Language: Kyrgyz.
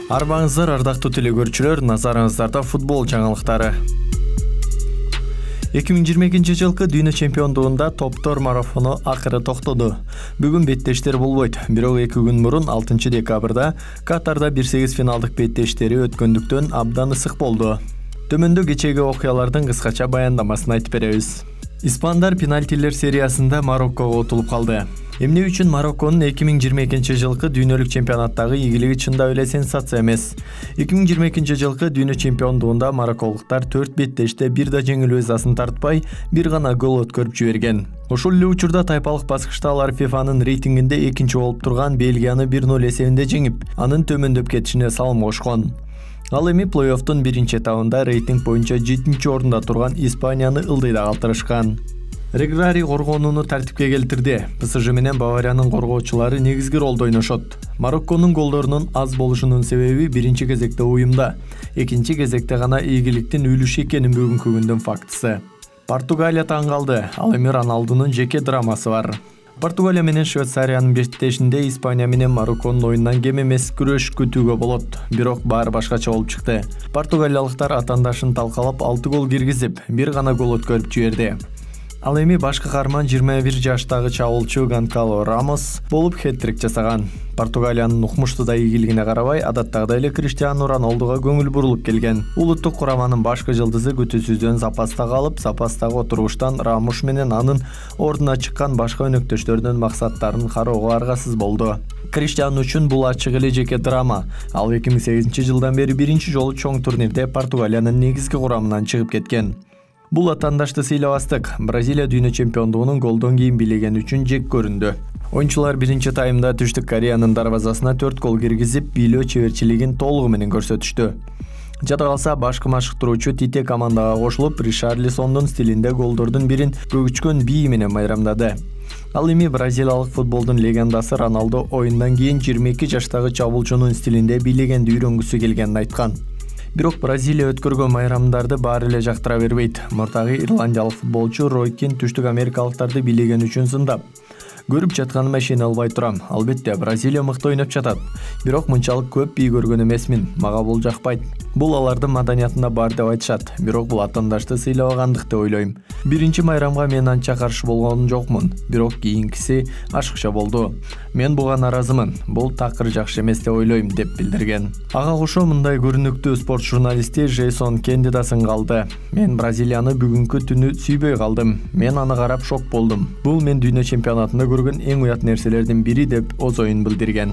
Арбаңыздар, ардактуу телекөрүүчүлөр, назарыңыздарда футбол жаңылыктары. 2022 жылкы дүйнө чемпиондугунда топтор марафону акыры токтоду. Бүгүн беттештер болбойт. Бирок 2 күн мурун 6 декабрда Катарда 1/8 финалдык беттештери өткөндүктөн абдан ысык болду. Төмөндө кечеги окуялардын кыскача баяндамасын айтып беребиз. Испандар пенальтилер сериясында Мароккого утулуп калды. Эмне үчүн Марокконун 2022 жылкы дүйнөлүк чемпионаттагы ийгилиги чындап эле сенсация эмес. 2022 жылкы дүйнө чемпиондугунда марокколуктар 4 беттеште бир да жеңилүү ызасын тартпай, бир гана гол өткөрүп жиберген. Ошол эле учурда тайпалык баскычта алар ФИФАнын рейтингинде 2-нчи болуп турган Бельгияны 1-0 эсебинде жеңип, анын төмөндөп кетишине салым кошкон. Ал эми плей-оффтун биринчи этабында рейтинг боюнча 7-нчи орунда турган Испанияны ылдыйда калтырышкан. Реграри коргонууну тартипке келтирди. ПСЖ менен Бавариянын коргоочулары негизги ролдо ойношот. Марокконун голдорунун аз болушунун себеби биринчи кезекте уюмда, экинчи кезекте гана ийгиликтин үлүшү экенин бүгүнкү күндүн фактысы. Португалия таң калды. Ал эми Роналдунун жеке драмасы бар. Португалия менен Швейцариянын беттешинде Испания менен Марокконун оюнунан кем эмес күрөш күтүүгө болот. Бирок баары башкача болуп чыкты. Португалиялыктар атаандашын талкалап 6 гол киргизип, бир гана гол өткөрүп жиберди. Ал эми баш каарман 21 жаштагы чабуулчу Гонкало Рамос болуп хет-трик жасаган. Португалиянын укмуштуудай ийгилигине карабай, адаттагыдай эле Криштиану Роналдуга көңүл бурулуп келген. Улуттук кураманын башкы жылдызы күтүүсүздөн запаста калып, запастагы отуруштан Рамуш менен анын ордуна чыккан башка өнөктөштөрдүн максаттарын кароого аргасыз болду. Криштиану үчүн бул ачык эле жеке драма. Ал 2008 жылдан бери биринчи жолу чоң турнирде Португалиянын негизги курамынан чыгып кеткен. Бул атаандашты сыйлабастык. Бразилия дүйнө чемпиондугунун голдон кийин бийлегени үчүн жек көрүндү. Оюнчулар биринчи таймда Түштүк Кореянын дарвазасына 4 гол киргизип, бийлөө чеберчилигин толугу менен көрсөтүштү. Жада калса, башкы машыктыруучу Тите командага кошулуп, Ришарлисондун стилинде голдордун бирин көгүчкөн бии менен майрамдады. Ал эми бразилиялык футболдун легендасы Роналдо оюндан кийин 22 жаштагы чабуулчунун стилинде бийлегенди үйрөнгүсү келгенин айткан. Бирок Бразилия өткөргөн майрамдарды баары эле жактыра бербейт. Мурдагы ирландиялык футболчу Рой Кин түштүк америкалыктарды бийлеген үчүн сындап: "Көрүп жатканыма ишене албай турам. Албетте, Бразилия мыкты ойноп жатат. Бирок мынчалык көп бий көргөн эмесмин. Мага бул жакпайт. Бул алардын маданиятында бар деп айтышат. Бирок бул атаандашты сыйлабагандык деп ойлойм. Биринчи майрамга мен анча каршы болгон жокмун. Бирок кийинкиси ашыкча болду. Мен буга наразымын. Бул такыр жакшы эмес деп ойлойм", деп билдирген. Ага кошо мындай көрүнүктүү спорт журналисти Жейсон Кенди да сынгалды. "Мен Бразилияны бүгүнкү түнү сүйбөй калдым. Мен аны карап шок болдум. Бул мен дүйнө чемпионатында көргөн эң уят нерселердин бири", деп өз оюн билдирген.